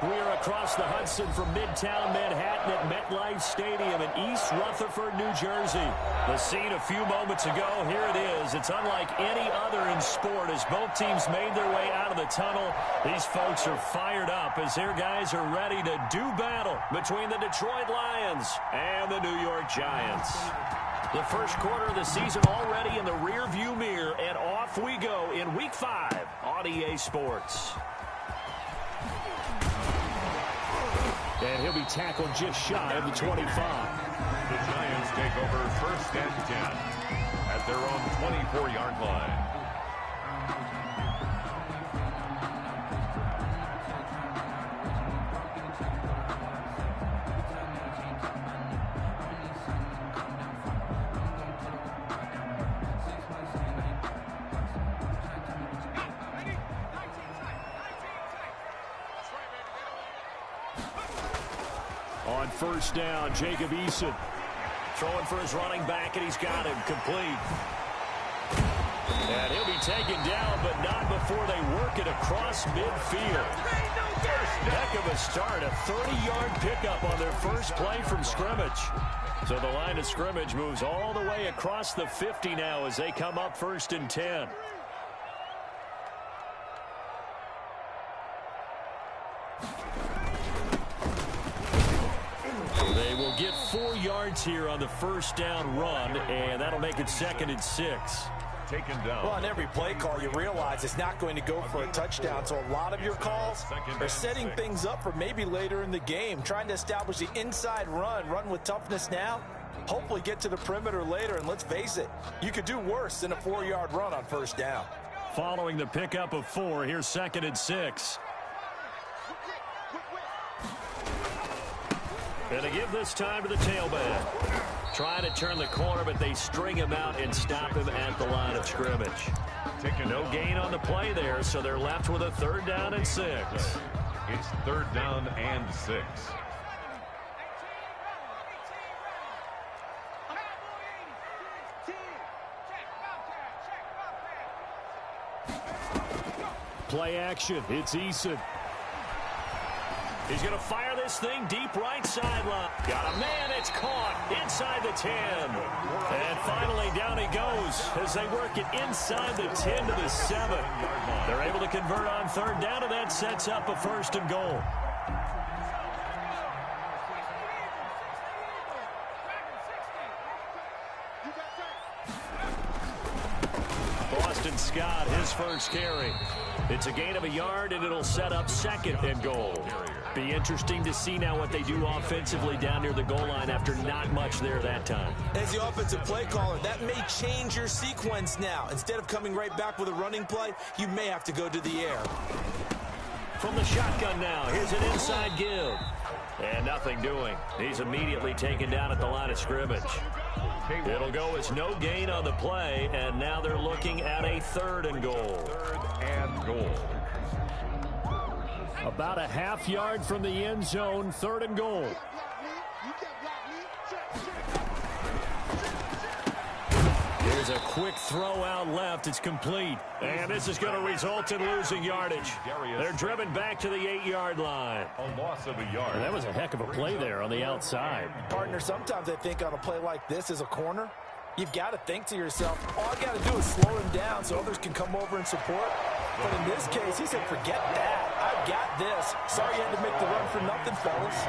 We are across the Hudson from Midtown Manhattan at MetLife Stadium in East Rutherford, New Jersey. The scene a few moments ago, here it is. It's unlike any other in sport as both teams made their way out of the tunnel. These folks are fired up as their guys are ready to do battle between the Detroit Lions and the New York Giants. The first quarter of the season already in the rearview mirror, and off we go in Week 5 on EA Sports. And he'll be tackled just shy of the 25. The Giants take over 1st and 10 at their own 24-yard line. On 1st down, Jacob Eason throwing for his running back, and he's got him complete. And he'll be taken down, but not before they work it across midfield. Heck of a start, a 30-yard pickup on their first play from scrimmage. So the line of scrimmage moves all the way across the 50 now as they come up 1st and 10. They will get 4 yards here on the 1st down run, and that'll make it 2nd and 6. Taken down. Well, on every play call, you realize it's not going to go for a touchdown, so a lot of your calls are setting things up for maybe later in the game, trying to establish the inside run with toughness now, hopefully get to the perimeter later, and let's face it, you could do worse than a 4-yard run on 1st down. Following the pickup of 4, here's 2nd and 6. And they give this time to the tailback. Trying to turn the corner, but they string him out and stop him at the line of scrimmage. No gain on the play there, so they're left with a 3rd down and 6. It's 3rd down and 6. Play action. It's Eason. He's going to fire this thing deep right sideline. Got a man. It's caught inside the 10. And finally down he goes as they work it inside the 10 to the 7. They're able to convert on 3rd down, and that sets up a 1st and goal. Boston Scott, his first carry. It's a gain of a yard, and it'll set up 2nd and goal. Be interesting to see now what they do offensively down near the goal line after not much there that time. As the offensive play caller, that may change your sequence now. Instead of coming right back with a running play, you may have to go to the air. From the shotgun now, here's an inside give. And nothing doing. He's immediately taken down at the line of scrimmage. It'll go as no gain on the play, and now they're looking at a 3rd and goal. 3rd and goal. About a half yard from the end zone, 3rd and goal. Here's a quick throw out left. It's complete. And this is going to result in losing yardage. They're driven back to the 8-yard line. A loss of a yard. And that was a heck of a play there on the outside. Partner, sometimes I think on a play like this as a corner, you've got to think to yourself, all I got to do is slow him down so others can come over and support. But in this case, he said, forget that. I've got this. Sorry you had to make the run for nothing, fellas.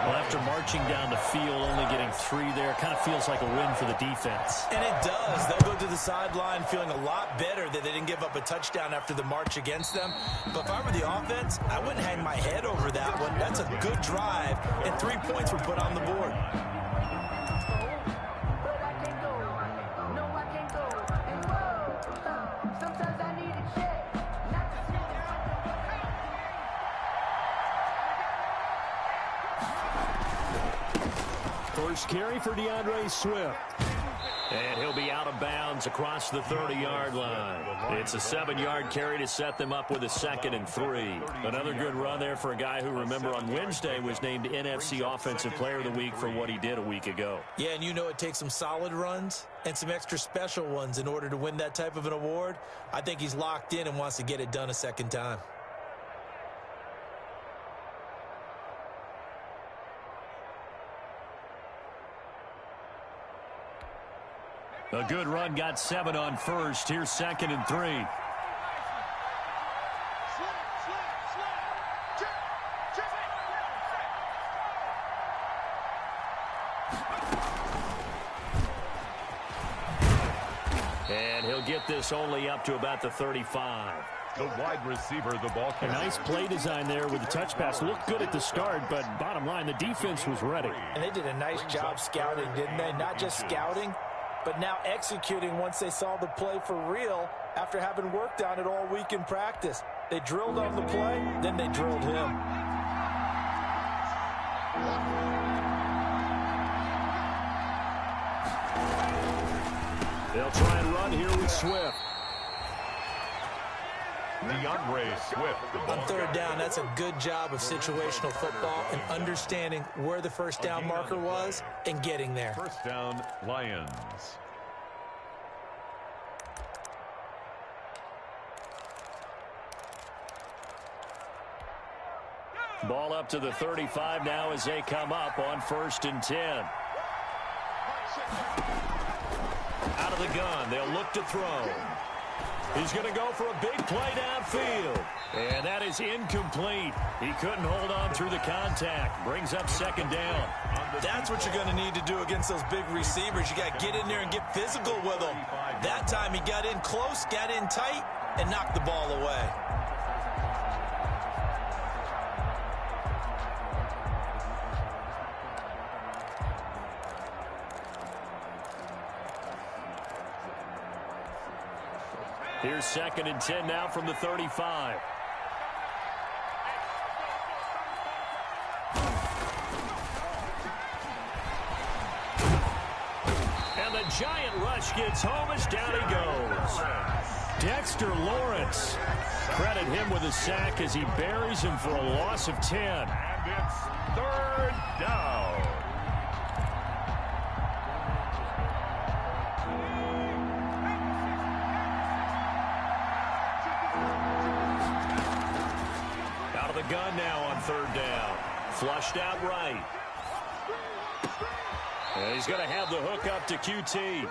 Well, after marching down the field, only getting 3 there, kind of feels like a win for the defense. And it does. They'll go to the sideline feeling a lot better that they didn't give up a touchdown after the march against them. But if I were the offense, I wouldn't hang my head over that one. That's a good drive, and 3 points were put on the board. First carry for DeAndre Swift. And he'll be out of bounds across the 30-yard line. It's a 7-yard carry to set them up with a 2nd and 3. Another good run there for a guy who, remember, on Wednesday was named NFC Offensive Player of the Week for what he did a week ago. Yeah, and you know it takes some solid runs and some extra special ones in order to win that type of an award. I think he's locked in and wants to get it done a second time. A good run got 7 on first. Here's 2nd and 3. And he'll get this only up to about the 35. The wide receiver, the ball carrier. A nice play design there with the touch pass. Looked good at the start, but bottom line, the defense was ready. And they did a nice job scouting, didn't they? Not just scouting, but now executing once they saw the play for real after having worked on it all week in practice. They drilled on the play, then they drilled him. They'll try and run here with Swift. Swift. On 3rd down, that's a good job of situational football and understanding where the first down marker was and getting there. First down, Lions. Ball up to the 35 now as they come up on 1st and 10. Out of the gun, they'll look to throw. He's going to go for a big play downfield. And that is incomplete. He couldn't hold on through the contact. Brings up 2nd down. That's what you're going to need to do against those big receivers. You got to get in there and get physical with them. That time he got in close, got in tight, and knocked the ball away. Here's 2nd and 10 now from the 35. And the giant rush gets home as down he goes. Dexter Lawrence. Credit him with a sack as he buries him for a loss of 10. And it's 3rd down. Gun now on 3rd down. Flushed out right. And he's going to have the hook up to QT.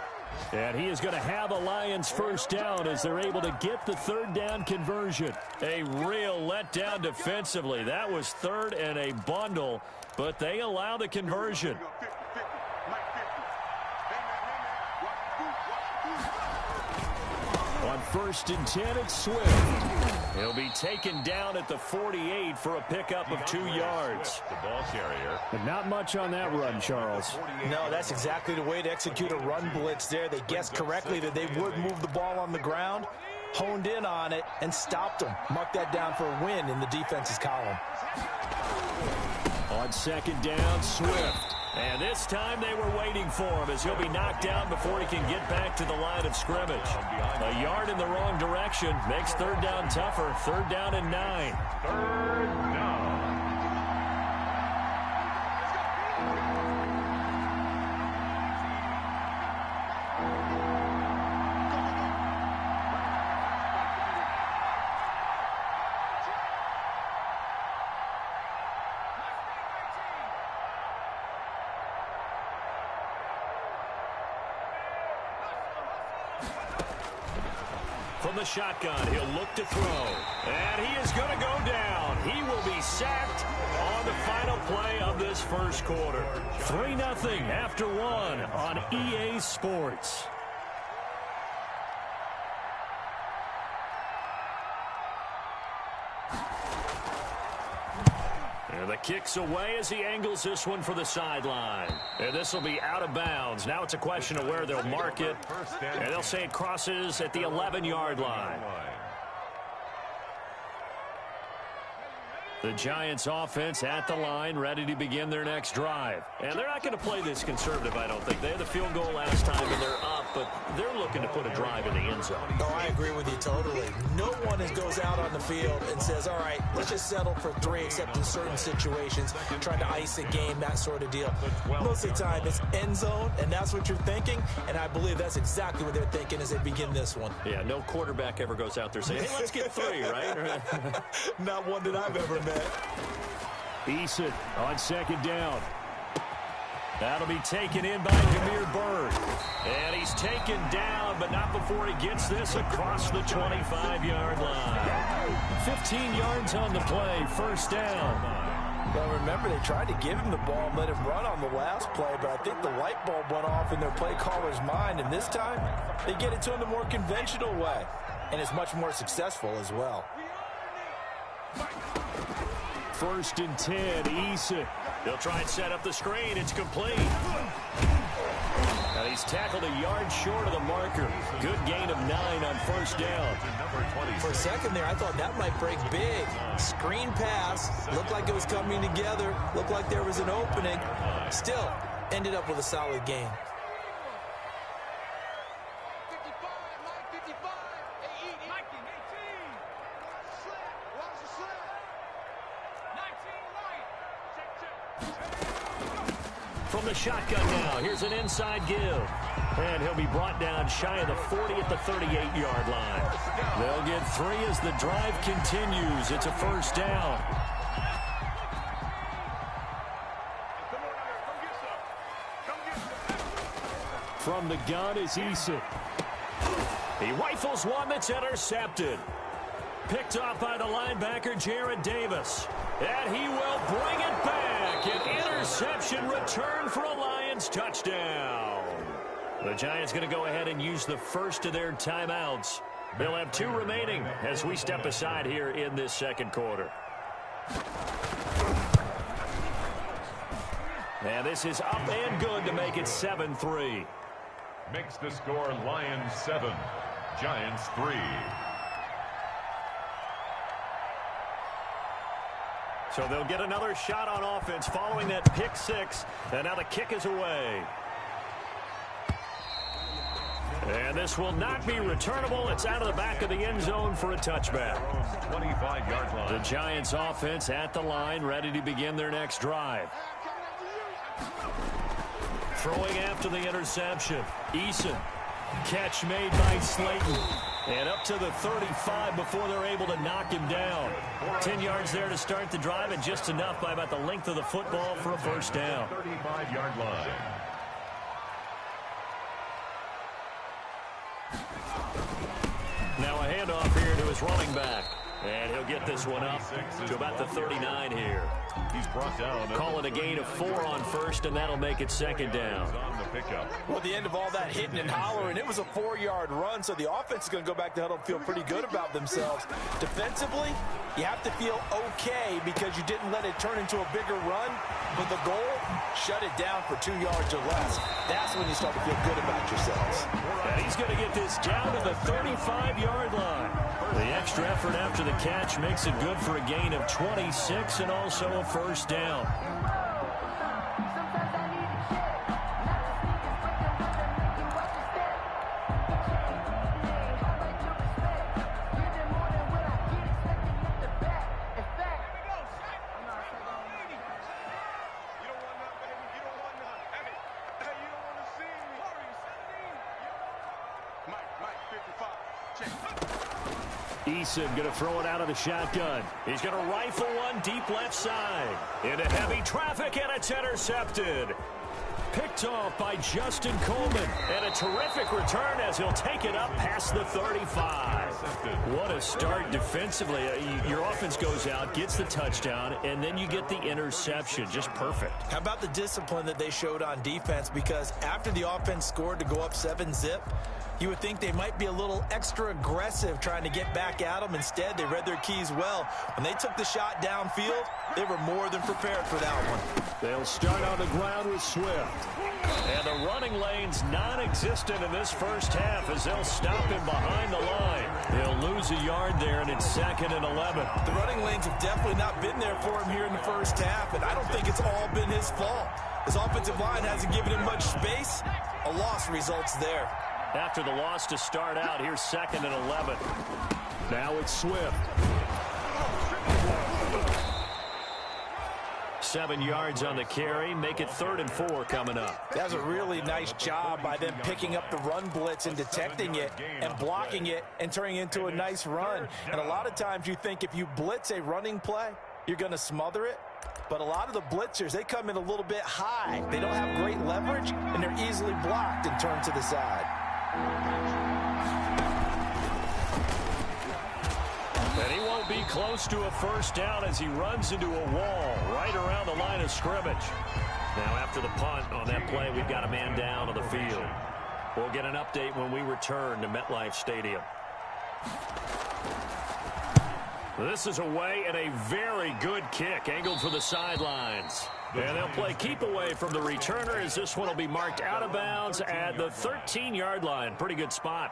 And he is going to have a Lions first down as they're able to get the 3rd down conversion. A real letdown defensively. That was 3rd and a bundle, but they allow the conversion. On 1st and 10, it's Swift. He'll be taken down at the 48 for a pickup of 2 yards. The ball carrier. But not much on that run, Charles. No, that's exactly the way to execute a run blitz there. They guessed correctly that they would move the ball on the ground, honed in on it, and stopped them. Mark that down for a win in the defense's column. On 2nd down, Swift. And this time they were waiting for him as he'll be knocked down before he can get back to the line of scrimmage. A yard in the wrong direction makes 3rd down tougher. 3rd down and 9. 3rd down. From the shotgun, he'll look to throw. And he is going to go down. He will be sacked on the final play of this first quarter. 3-0 after 1 on EA Sports. And the kick's away as he angles this one for the sideline. And this will be out of bounds. Now it's a question of where they'll mark it. And they'll say it crosses at the 11-yard line. The Giants offense at the line, ready to begin their next drive. And they're not going to play this conservative, I don't think. They had the field goal last time, and they're up, but they're looking to put a drive in the end zone. Oh, I agree with you totally. No one goes out on the field and says, all right, let's just settle for 3, except in certain situations, trying to ice a game, that sort of deal. Most of the time, it's end zone, and that's what you're thinking, and I believe that's exactly what they're thinking as they begin this one. Yeah, no quarterback ever goes out there saying, hey, let's get 3, right? Not one that I've ever met. Eason on 2nd down. That'll be taken in by Demir Bird. And he's taken down, but not before he gets this across the 25-yard line. 15 yards on the play, first down. Well, remember, they tried to give him the ball and let him run on the last play, but I think the light bulb went off in their play caller's mind, and this time they get it to him the more conventional way, and it's much more successful as well. First and 10, Eason. He'll try and set up the screen. It's complete. Now he's tackled a yard short of the marker. Good gain of 9 on first down. For a second there, I thought that might break big. Screen pass. Looked like it was coming together. Looked like there was an opening. Still, ended up with a solid gain. From the shotgun now, here's an inside give. And he'll be brought down shy of the 40 at the 38-yard line. They'll get 3 as the drive continues. It's a first down. From the gun is Eason. He rifles one that's intercepted. Picked off by the linebacker, Jared Davis. And he will bring it back. An interception return for a Lions touchdown. The Giants going to go ahead and use the first of their timeouts. They'll have 2 remaining as we step aside here in this second quarter. And this is up and good to make it 7-3. Makes the score Lions 7, Giants 3. So they'll get another shot on offense following that pick 6. And now the kick is away. And this will not be returnable. It's out of the back of the end zone for a touchback. 25-yard line. The Giants offense at the line, ready to begin their next drive. Throwing after the interception. Eason. Catch made by Slayton. And up to the 35 before they're able to knock him down. 10 yards there to start the drive, and just enough by about the length of the football for a first down. 35-yard line. Now a handoff here to his running back. And he'll get this one up to about the 39 here. He's brought down. Call it a gain of 4 on first, and that'll make it second down. On the pickup. Well, at the end of all that hitting and hollering, it was a 4-yard run, so the offense is going to go back to huddle and feel pretty good about themselves. Defensively, you have to feel okay because you didn't let it turn into a bigger run, but the goal, shut it down for 2 yards or less. That's when you start to feel good about yourselves. And he's going to get this down to the 35-yard line. The extra effort after the catch makes it good for a gain of 26 and also a first down. Eason going to throw it out of the shotgun. He's going to rifle one deep left side. Into heavy traffic, and it's intercepted. Picked off by Justin Coleman. And a terrific return as he'll take it up past the 35. What a start defensively. Your offense goes out, gets the touchdown, and then you get the interception. Just perfect. How about the discipline that they showed on defense? Because after the offense scored to go up 7-zip, you would think they might be a little extra aggressive trying to get back at them. Instead, they read their keys well. When they took the shot downfield, they were more than prepared for that one. They'll start on the ground with Swift. And the running lane's non-existent in this first half as they'll stop him behind the line. He'll lose a yard there, and it's 2nd and 11. The running lanes have definitely not been there for him here in the first half, and I don't think it's all been his fault. His offensive line hasn't given him much space. A loss results there. After the loss to start out, here's 2nd and 11. Now it's Swift. 7 yards on the carry. Make it 3rd and 4 coming up. That was a really nice job by them picking up the run blitz and detecting it and blocking it and turning it into a nice run. And a lot of times you think if you blitz a running play, you're going to smother it. But a lot of the blitzers, they come in a little bit high. They don't have great leverage, and they're easily blocked and turned to the side. And he won't be close to a first down as he runs into a wall right around the line of scrimmage. Now after the punt on that play, we've got a man down on the field. We'll get an update when we return to MetLife Stadium. This is away and a very good kick angled for the sidelines. And they'll play keep away from the returner as this one will be marked out of bounds at the 13-yard line. Pretty good spot.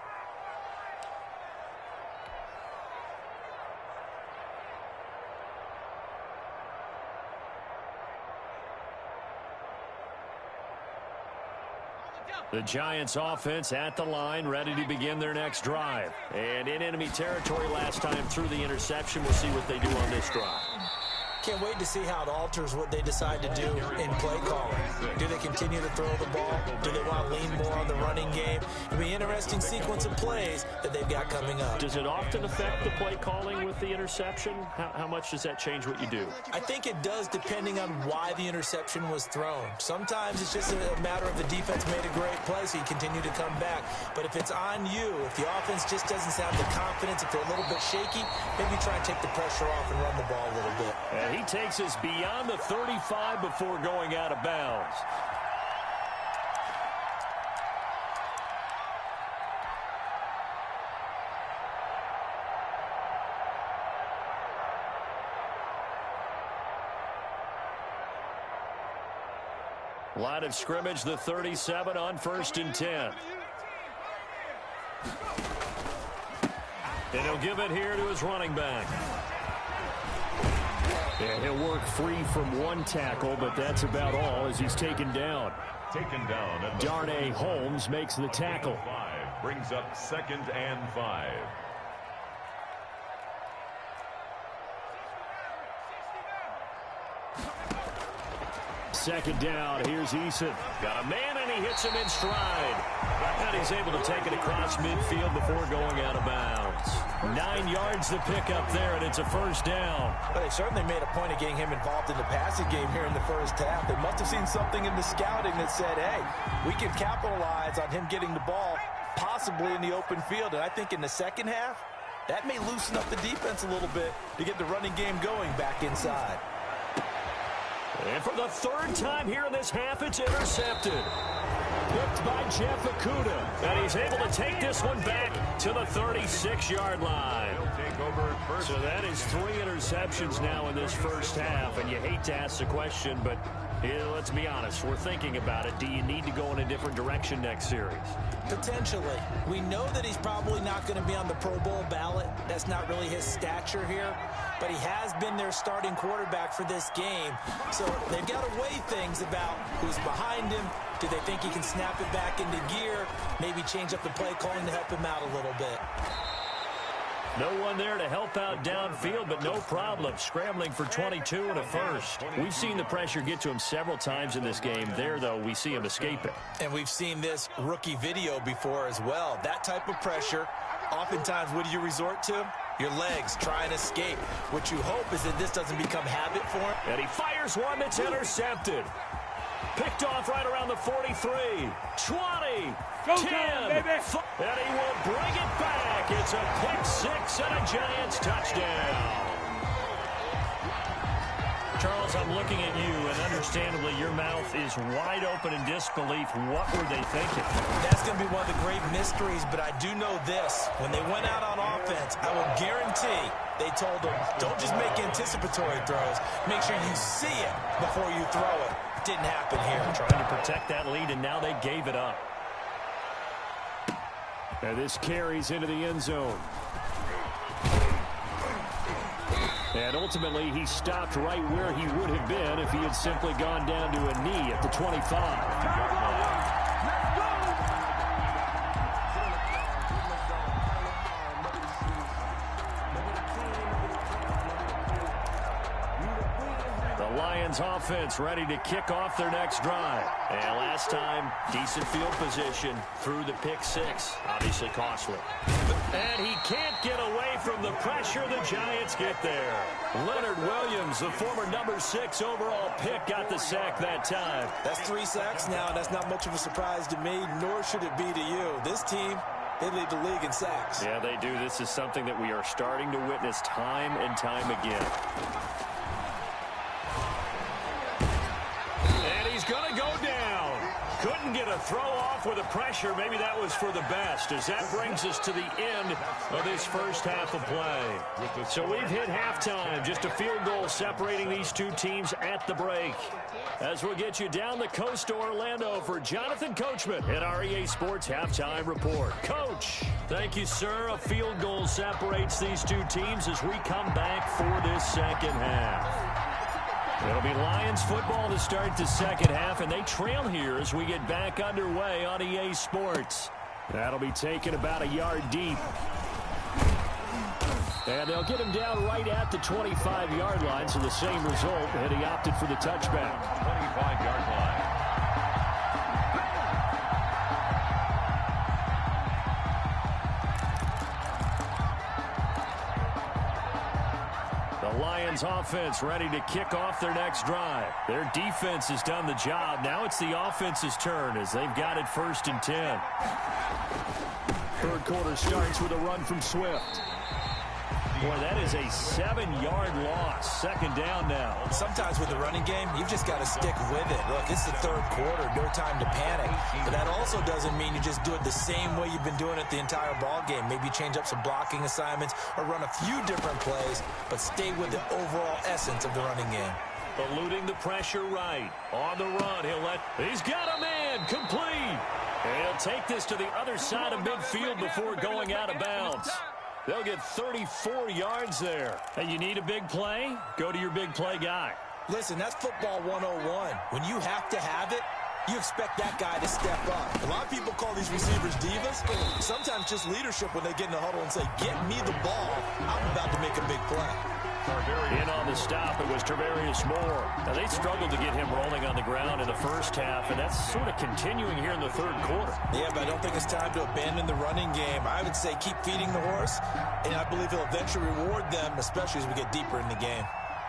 The Giants offense at the line, ready to begin their next drive. And in enemy territory last time through the interception. We'll see what they do on this drive. Can't wait to see how it alters what they decide to do in play calling. Do they continue to throw the ball? Do they want to lean more on the running game? It'll be an interesting sequence of plays that they've got coming up. Does it often affect the play calling with the interception? How much does that change what you do? I think it does, depending on why the interception was thrown. Sometimes it's just a matter of the defense made a great play, so you continue to come back. But if it's on you, if the offense just doesn't have the confidence, if they're a little bit shaky, maybe try and take the pressure off and run the ball a little bit. And he takes us beyond the 35 before going out of bounds. Line of scrimmage, the 37 on 1st and 10. And he'll give it here to his running back. And he'll work free from one tackle, but that's about all as he's taken down. Taken down. Darnay Holmes makes the tackle. 5 brings up 2nd and 5. Second down, here's Eason. Got a man, and he hits him in stride. And he's able to take it across midfield before going out of bounds. 9 yards to pick up there, and it's a first down. But they certainly made a point of getting him involved in the passing game here in the first half. They must have seen something in the scouting that said, hey, we can capitalize on him getting the ball possibly in the open field. And I think in the second half, that may loosen up the defense a little bit to get the running game going back inside. And for the 3rd time here in this half, it's intercepted. Picked by Jeff Okudah. And he's able to take this one back to the 36-yard line. So that is 3 interceptions now in this first half. And you hate to ask the question, but let's be honest. We're thinking about it. Do you need to go in a different direction next series? Potentially. We know that he's probably not going to be on the Pro Bowl ballot. That's not really his stature here. But he has been their starting quarterback for this game. So they've got to weigh things about who's behind him. Do they think he can snap it back into gear? Maybe change up the play calling to help him out a little bit. No one there to help out downfield, but no problem. Scrambling for 22 and a first. We've seen the pressure get to him several times in this game. There, though, we see him escape it. And we've seen this rookie video before as well. That type of pressure, oftentimes, what do you resort to? Your legs try and escape. What you hope is that this doesn't become habit for him. And he fires one that's intercepted. Picked off right around the 43, 20, 10, and he will bring it back. It's a pick 6 and a Giants touchdown. Charles, I'm looking at you, and understandably, your mouth is wide open in disbelief. What were they thinking? That's going to be one of the great mysteries, but I do know this. When they went out on offense, I will guarantee they told them, don't just make anticipatory throws. Make sure you see it before you throw it. Didn't happen here. Trying to protect that lead, and now they gave it up. And this carries into the end zone. And ultimately, he stopped right where he would have been if he had simply gone down to a knee at the 25. Lions offense ready to kick off their next drive. And last time, decent field position through the pick six. Obviously costly. And he can't get away from the pressure. The Giants get there. Leonard Williams, the former number 6 overall pick, got the sack that time. That's 3 sacks now. That's not much of a surprise to me, nor should it be to you. This team, they lead the league in sacks. Yeah, they do. This is something that we are starting to witness time and time again. And he's going to go down. Couldn't get a throw off with the pressure. Maybe that was for the best, as that brings us to the end of this first half of play. So we've hit halftime. Just a field goal separating these two teams at the break. As we'll get you down the coast to Orlando for Jonathan Coachman at our EA Sports Halftime Report. Coach, thank you, sir. A field goal separates these two teams as we come back for this second half. It'll be Lions football to start the second half, and they trail here as we get back underway on EA Sports. That'll be taken about a yard deep. And they'll get him down right at the 25-yard line, so the same result, and he opted for the touchback. 25-yard line. Lions offense ready to kick off their next drive. Their defense has done the job. Now it's the offense's turn as they've got it 1st and 10. Third quarter starts with a run from Swift. Boy, that is a 7-yard loss. Second down now. Sometimes with the running game, you've just got to stick with it. Look, it's the third quarter. No time to panic. But that also doesn't mean you just do it the same way you've been doing it the entire ball game. Maybe change up some blocking assignments or run a few different plays, but stay with the overall essence of the running game. Eluding the pressure right. On the run, he's got a man. Complete. And he'll take this to the other side of midfield before going out of bounds. They'll get 34 yards there. Hey, you need a big play? Go to your big play guy. Listen, that's football 101. When you have to have it, you expect that guy to step up. A lot of people call these receivers divas. Sometimes just leadership when they get in the huddle and say, get me the ball. I'm about to make a big play. In on the stop, it was Tarvarius Moore. Now, they struggled to get him rolling on the ground in the first half, and that's sort of continuing here in the third quarter. Yeah, but I don't think it's time to abandon the running game. I would say keep feeding the horse, and I believe he'll eventually reward them, especially as we get deeper in the game.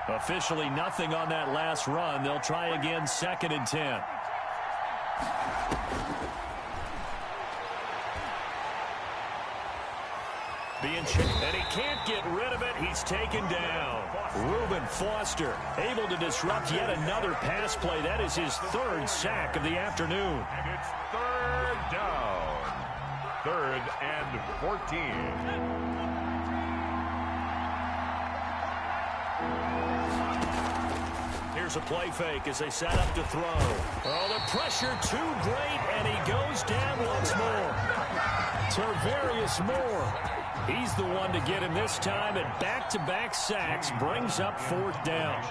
Officially nothing on that last run. They'll try again 2nd and 10. And he can't get rid of it. He's taken down. Reuben Foster able to disrupt yet another pass play. That is his 3rd sack of the afternoon. And it's 3rd down. 3rd and 14. Here's a play fake as they set up to throw. Oh, the pressure too great, and he goes down once more. Tarvarius Moore. He's the one to get him this time, and back-to-back sacks brings up 4th down.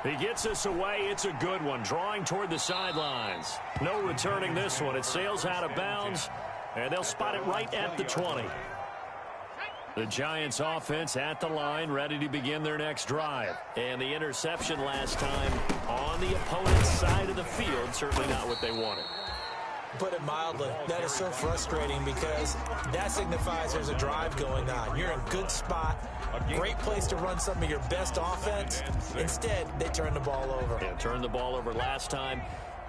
He gets us away. It's a good one, drawing toward the sidelines. No returning this one. It sails out of bounds, and they'll spot it right at the 20. The Giants offense at the line, ready to begin their next drive. And the interception last time on the opponent's side of the field, certainly not what they wanted. Put it mildly, that is so frustrating because that signifies there's a drive going on. You're in a good spot, a great place to run some of your best offense. Instead, they turn the ball over. Yeah, turned the ball over last time.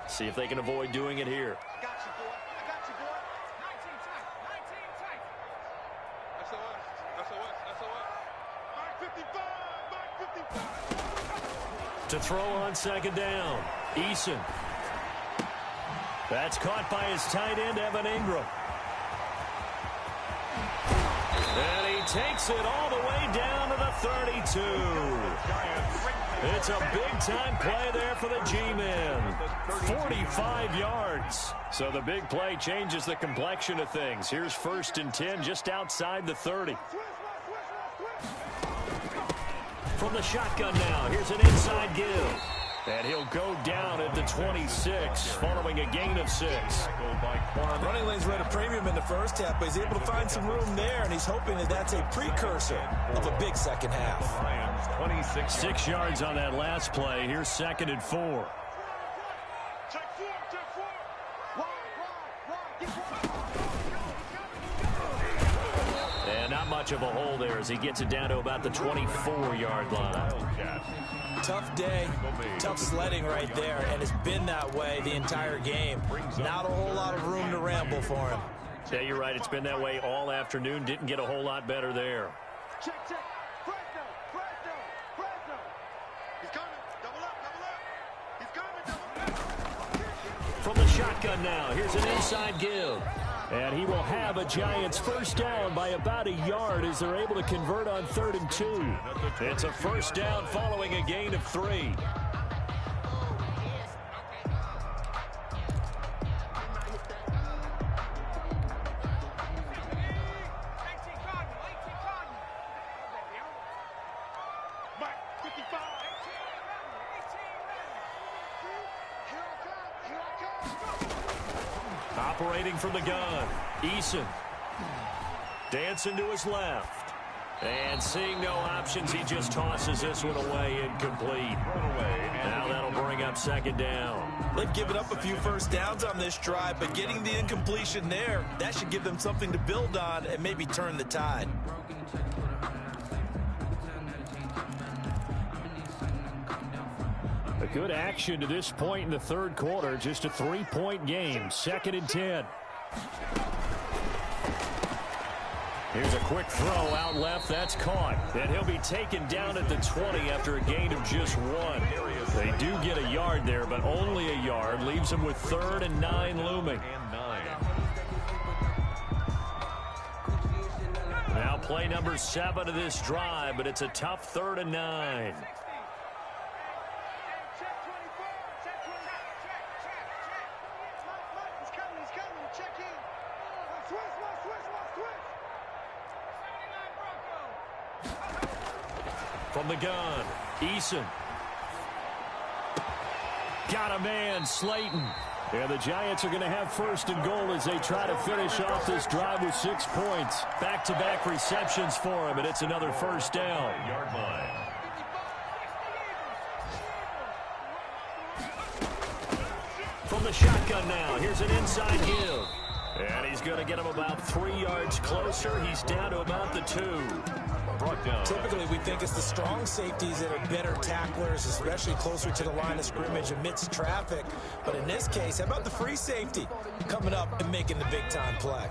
See if they can avoid doing it here. I got you, boy. I got you, boy. 19 tight. 19 tight. SOS. 555. To throw on 2nd down, Eason. That's caught by his tight end, Evan Ingram. And he takes it all the way down to the 32. It's a big-time play there for the G-men. 45 yards. So the big play changes the complexion of things. Here's 1st and 10 just outside the 30. From the shotgun now, here's an inside give. And he'll go down at the 26 following a gain of 6. Running lanes were at a premium in the first half, but he's able to find some room there, and he's hoping that that's a precursor of a big second half. 26 6 yards on that last play. Here's 2nd and 4. And not much of a hole there as he gets it down to about the 24-yard line. Tough day, tough sledding right there, and it's been that way the entire game. Not a whole lot of room to ramble for him. Yeah, you're right. It's been that way all afternoon. Didn't get a whole lot better there. Check. Fresno. He's coming. Double up. He's coming. Double up. From the shotgun now, here's an inside give. And he will have a Giants first down by about a yard as they're able to convert on 3rd and 2. It's a first down following a gain of 3. Operating from the gun, Eason. Dancing to his left. And seeing no options, he just tosses this one away, incomplete. Now that'll bring up 2nd down. They've given up a few first downs on this drive, but getting the incompletion there, that should give them something to build on and maybe turn the tide. A good action to this point in the 3rd quarter. Just a 3-point game. 2nd and 10. Here's a quick throw out left. That's caught. And he'll be taken down at the 20 after a gain of just 1. They do get a yard there, but only a yard. Leaves them with 3rd and 9 looming. Now play number 7 of this drive, but it's a tough 3rd and 9. From the gun, Eason. Got a man, Slayton. And the Giants are going to have 1st and goal as they try to finish off this drive with 6 points. Back-to-back receptions for him, and it's another first down. Yard line. From the shotgun now, here's an inside give. And he's going to get him about 3 yards closer. He's down to about the 2. Typically, we think it's the strong safeties that are better tacklers, especially closer to the line of scrimmage amidst traffic. But in this case, how about the free safety coming up and making the big-time play?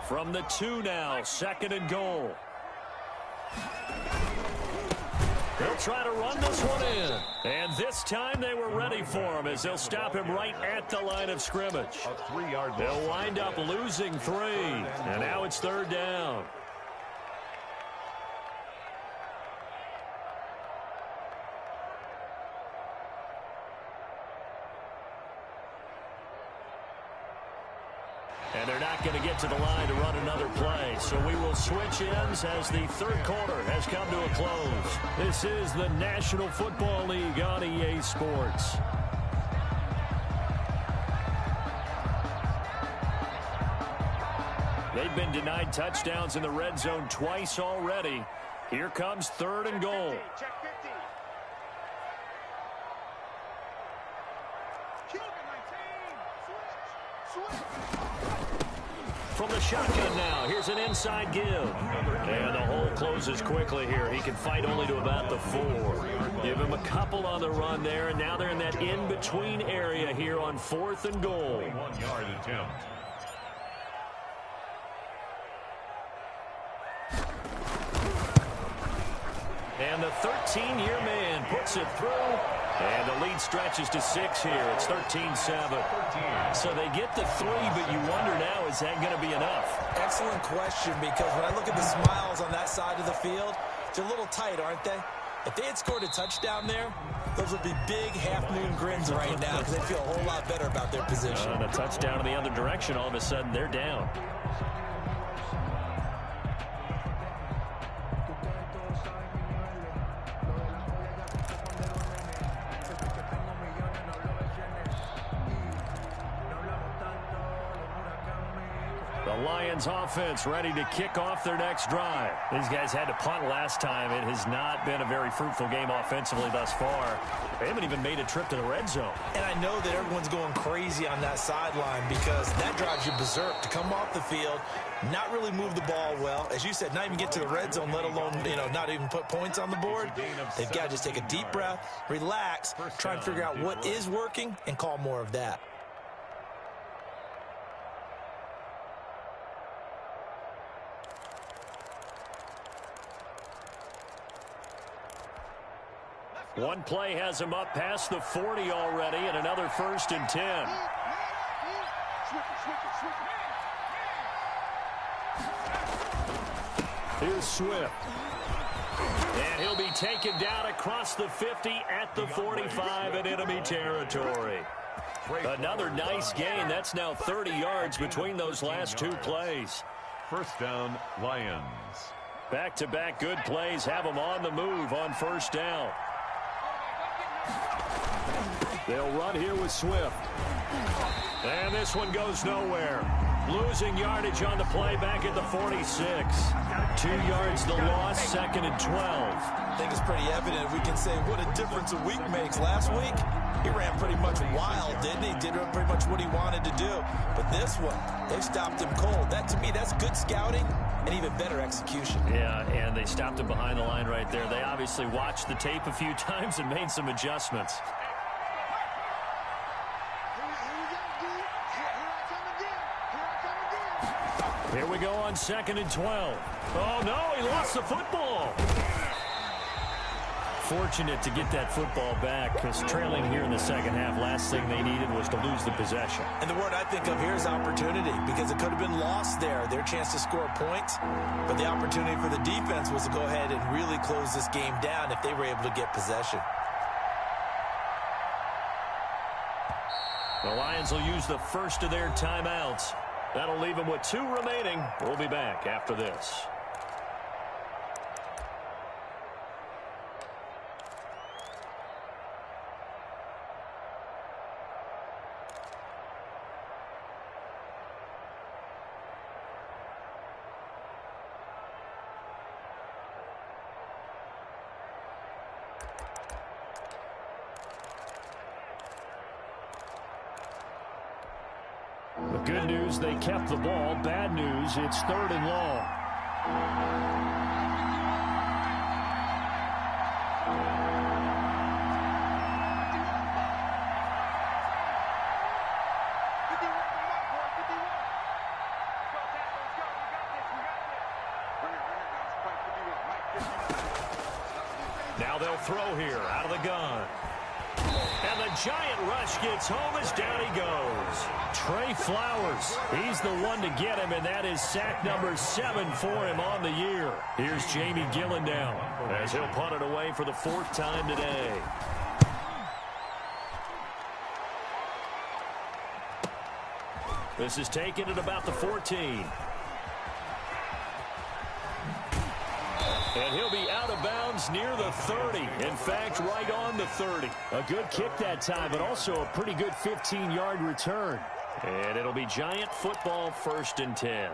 From the 2 now, 2nd and goal. They'll try to run this one in. And this time they were ready for him as they'll stop him right at the line of scrimmage. A 3-yard. They'll wind up losing 3. And now it's 3rd down. And they're not going to get to the line to run another play. So we will switch ends as the 3rd quarter has come to a close. This is the National Football League on EA Sports. They've been denied touchdowns in the red zone twice already. Here comes 3rd and goal. Check 50. Keep it, 19. Switch. From the shotgun now, here's an inside give. And the hole closes quickly here. He can fight only to about the 4. Give him a couple on the run there, and now they're in that in-between area here on 4th and goal. 1-yard attempt. And the 13-year man puts it through. And the lead stretches to 6 here. It's 13-7. So they get the 3, but you wonder now, is that going to be enough? Excellent question, because when I look at the smiles on that side of the field, they're a little tight, aren't they? If they had scored a touchdown there, those would be big half-moon grins right now because they feel a whole lot better about their position. And a touchdown in the other direction, all of a sudden they're down. The Lions offense ready to kick off their next drive. These guys had to punt last time. It has not been a very fruitful game offensively thus far. They haven't even made a trip to the red zone. And I know that everyone's going crazy on that sideline because that drives you berserk to come off the field, not really move the ball well. As you said, not even get to the red zone, let alone, not even put points on the board. They've got to just take a deep breath, relax, try and figure out what is working, and call more of that. One play has him up past the 40 already, and another 1st and 10. Here's Swift. And he'll be taken down across the 50 at the 45 in enemy territory. Another nice gain. That's now 30 yards between those last two plays. First down, Lions. Back-to-back good plays have them on the move on first down. They'll run here with Swift. And this one goes nowhere. Losing yardage on the play back at the 46. 2 yards the loss, 2nd and 12. I think it's pretty evident. We can say what a difference a week makes. Last week, he ran pretty much wild, didn't he? Did pretty much what he wanted to do. But this one, they stopped him cold. That, to me, that's good scouting and even better execution. Yeah, and they stopped him behind the line right there. They obviously watched the tape a few times and made some adjustments. Here we go on 2nd and 12. Oh, no, he lost the football. Fortunate to get that football back because trailing here in the second half, last thing they needed was to lose the possession. And the word I think of here is opportunity because it could have been lost there, their chance to score points. But the opportunity for the defense was to go ahead and really close this game down if they were able to get possession. The Lions will use the first of their timeouts. That'll leave them with 2 remaining. We'll be back after this. Good news, they kept the ball. Bad news, it's 3rd and long. Now they'll throw here out of the gun. And the giant rush gets home as down he goes. Trey Flowers, he's the one to get him, and that is sack number 7 for him on the year. Here's Jamie Gillen down as he'll punt it away for the 4th time today. This is taken at about the 14. And he'll be out of bounds near the 30. In fact, right on the 30. A good kick that time, but also a pretty good 15-yard return. And it'll be Giant football, 1st and 10.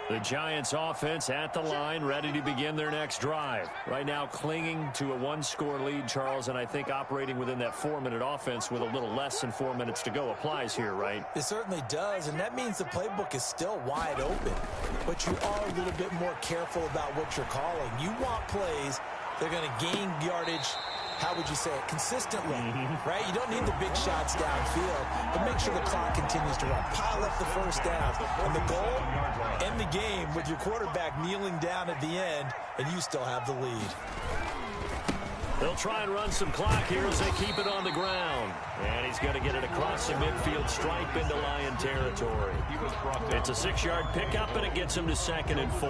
The Giants offense at the line, ready to begin their next drive. Right now clinging to a 1-score lead, Charles, and I think operating within that 4-minute offense with a little less than 4 minutes to go applies here, right? It certainly does, and that means the playbook is still wide open. But you are a little bit more careful about what you're calling. You want plays that are going to gain yardage, how would you say it, consistently, right? You don't need the big shots downfield, but make sure the clock continues to run. Pile up the first down. And the goal, end the game with your quarterback kneeling down at the end, and you still have the lead. They'll try and run some clock here as they keep it on the ground. And he's going to get it across the midfield stripe into Lion territory. It's a 6-yard pickup, and it gets him to 2nd and 4.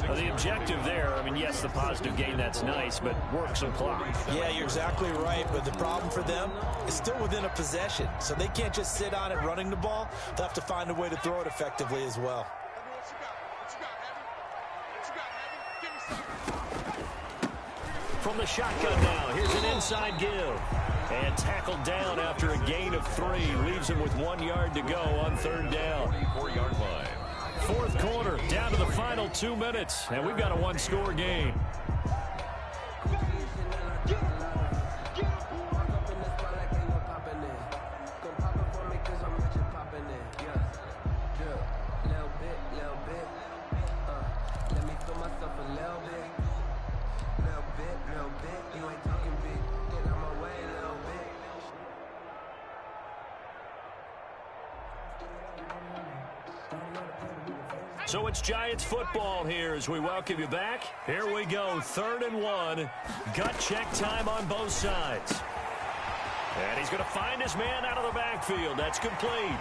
Now, the objective there, I mean, yes, the positive gain, that's nice, but work some clock. Yeah, you're exactly right, but the problem for them is still within a possession. So they can't just sit on it running the ball. They'll have to find a way to throw it effectively as well. From the shotgun now, here's an inside give. And tackled down after a gain of 3. Leaves him with 1 yard to go on 3rd down. 44-yard line. 4th quarter, down to the final 2 minutes. And we've got a 1-score game. So it's Giants football here as we welcome you back. Here we go, 3rd and 1. Gut check time on both sides. And he's going to find his man out of the backfield. That's complete.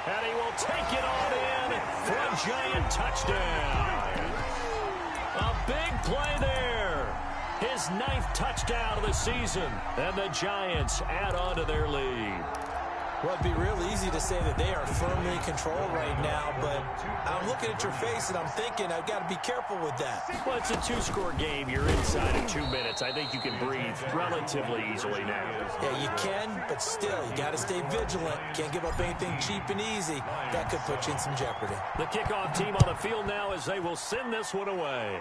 And he will take it on in for a Giant touchdown. A big play there. His 9th touchdown of the season. And the Giants add on to their lead. Well, it'd be real easy to say that they are firmly in control right now, but I'm looking at your face and I'm thinking I've got to be careful with that. Well, it's a 2-score game. You're inside of 2 minutes. I think you can breathe relatively easily now. Yeah, you can, but still, you got to stay vigilant. Can't give up anything cheap and easy. That could put you in some jeopardy. The kickoff team on the field now as they will send this one away.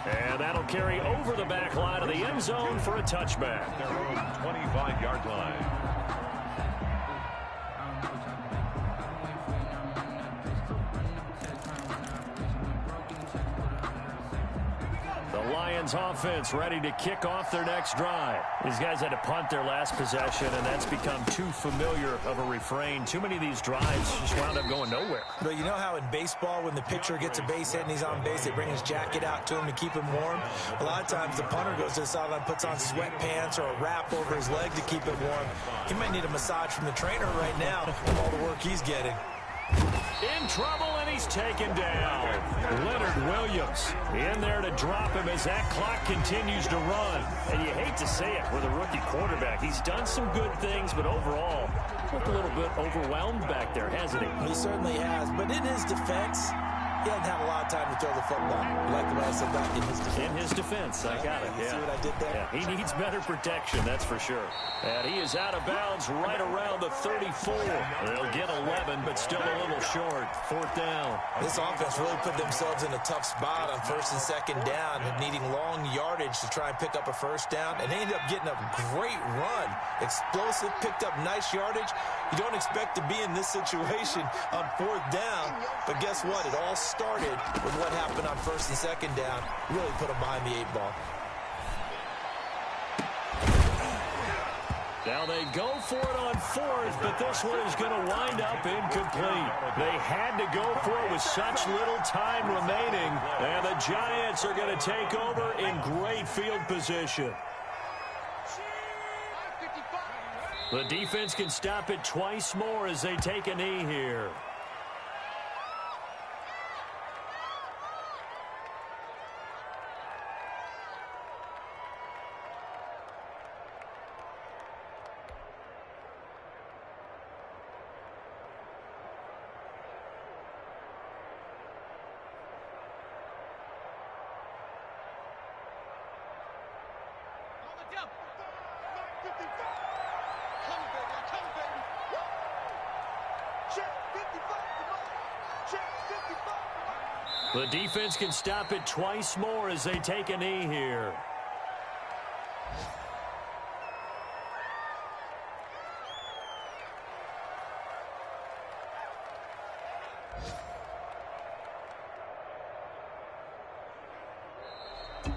And that'll carry over the back line of the end zone for a touchback. Their own 25-yard line. The Lions offense ready to kick off their next drive. These guys had to punt their last possession, and that's become too familiar of a refrain. Too many of these drives just wound up going nowhere. But you know how in baseball, when the pitcher gets a base hit and he's on base, they bring his jacket out to him to keep him warm? A lot of times the punter goes to the sideline, puts on sweatpants or a wrap over his leg to keep it warm. He might need a massage from the trainer right now from all the work he's getting. In trouble, and he's taken down. Leonard Williams in there to drop him as that clock continues to run. And you hate to say it with a rookie quarterback. He's done some good things, but overall, looked a little bit overwhelmed back there, hasn't he? He certainly has, but in his defense, he hasn't had a lot of time to throw the football. You like the way I said that? In his defense. In his defense, I got it, You see what I did there? Yeah, he needs better protection, that's for sure. And he is out of bounds right around the 34. They'll get 11, but still a little short. 4th down. This offense really put themselves in a tough spot on 1st and 2nd down, needing long yardage to try and pick up a 1st down, and they ended up getting a great run. Explosive, picked up nice yardage. You don't expect to be in this situation on 4th down, but guess what? It all started with what happened on 1st and 2nd down. Really put them behind the 8 ball. Now they go for it on 4th, but this one is going to wind up incomplete. They had to go for it with such little time remaining, and the Giants are going to take over in great field position. The defense can stop it twice more as they take a knee here. The defense can stop it twice more as they take a knee here.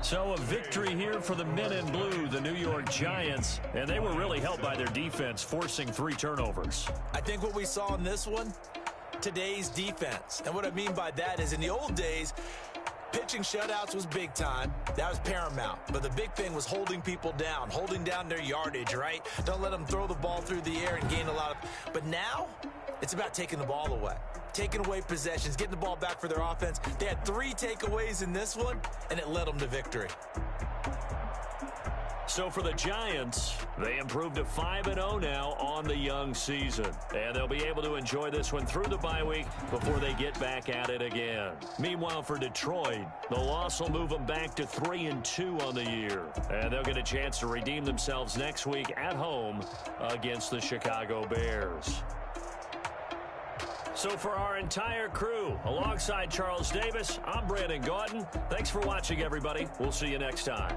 So a victory here for the men in blue, the New York Giants, and they were really helped by their defense, forcing 3 turnovers. I think what we saw in this one, today's defense. And what I mean by that is in the old days, pitching shutouts was big time. That was paramount. But the big thing was holding people down, holding down their yardage, right? Don't let them throw the ball through the air and gain a lot of... But now, it's about taking the ball away. Taking away possessions, getting the ball back for their offense. They had 3 takeaways in this one, and it led them to victory. So for the Giants, they improved to 5-0 now on the young season. And they'll be able to enjoy this one through the bye week before they get back at it again. Meanwhile, for Detroit, the loss will move them back to 3-2 on the year. And they'll get a chance to redeem themselves next week at home against the Chicago Bears. So for our entire crew, alongside Charles Davis, I'm Brandon Gautin. Thanks for watching, everybody. We'll see you next time.